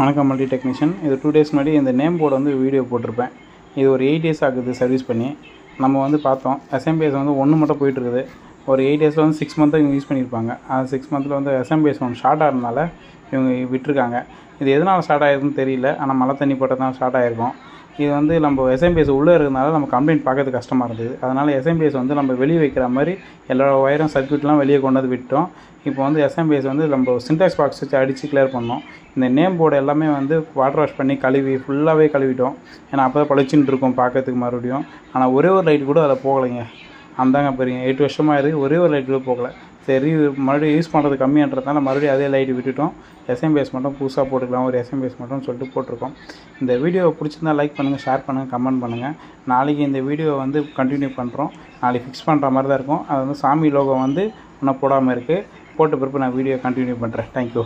வணக்கம் multi technician. இது 2 days முன்னாடி இந்த நேம் போர்டு வந்து வீடியோ போட்டிருப்பேன். இது ஒரு 8 days ஆகுது சர்வீஸ் பண்ணி. நம்ம வந்து பார்த்தோம் SMBS வந்து 1 மட்டும் போயிட்டுருக்குது. ஒரு 8 daysல வந்து 6 month இவங்க யூஸ் பண்ணியிருப்பாங்க. 6 monthல வந்து SMBS 1 ஷார்ட் ஆகிறதுனால இவங்க விட்டுருக்காங்க. இது எதனால் ஸ்டார்ட் ஆகிருக்குன்னு தெரியல. ஆனால் மழை தண்ணி போட்டால் தான் ஸ்டார்ட் ஆகிருக்கும். இது வந்து நம்ம SMBS உள்ளே இருக்கிறதுனால நம்ம கம்ப்ளைண்ட் பார்க்கறது கஷ்டமாக இருந்தது. அதனால் SMBS வந்து நம்ம வெளியே வைக்கிற மாதிரி எல்லா ஒயரும் சர்க்யூட்லாம் வெளியே கொண்டு வந்து விட்டோம். இப்போ வந்து SMBS வந்து நம்ம சின்டாக்ஸ் பாக்ஸ் வச்சு அடித்து கிளியர் பண்ணோம். இந்த நேம் போர்டு எல்லாமே வந்து வாட்டர் வாஷ் பண்ணி கழுவி ஃபுல்லாகவே கழுவிட்டோம். ஏன்னா அப்போ தான் பளிச்சுன்னு இருக்கும் பார்க்கறதுக்கு மறுபடியும். ஆனால் ஒரே ஒரு லைட் கூட அதில் போகலைங்க. அந்தாங்க பாருங்க, 8 வருஷமாக இருக்குது, ஒரே ஒரு லைட் கூட போகலை. சரி, மறுபடியும் யூஸ் பண்ணுறது கம்மியான்றதுனால மறுபடியும் அதே லைட்டு விட்டுட்டோம். SMBS மட்டும் புதுசாக போட்டுக்கலாம், ஒரு SMBS மட்டும் சொல்லிட்டு போட்டிருக்கோம். இந்த வீடியோவை பிடிச்சிருந்தால் லைக் பண்ணுங்கள், ஷேர் பண்ணுங்கள், கமெண்ட் பண்ணுங்கள். நாளைக்கு இந்த வீடியோவை வந்து கண்டினியூ பண்ணுறோம். நாளைக்கு ஃபிக்ஸ் பண்ணுற மாதிரி தான் இருக்கும். அது வந்து சாமி லோகோ வந்து இன்னும் போடாமல் இருக்குது. போட்ட பிறப்பு நான் வீடியோ கண்டினியூ பண்ணுறேன். தேங்க்யூ.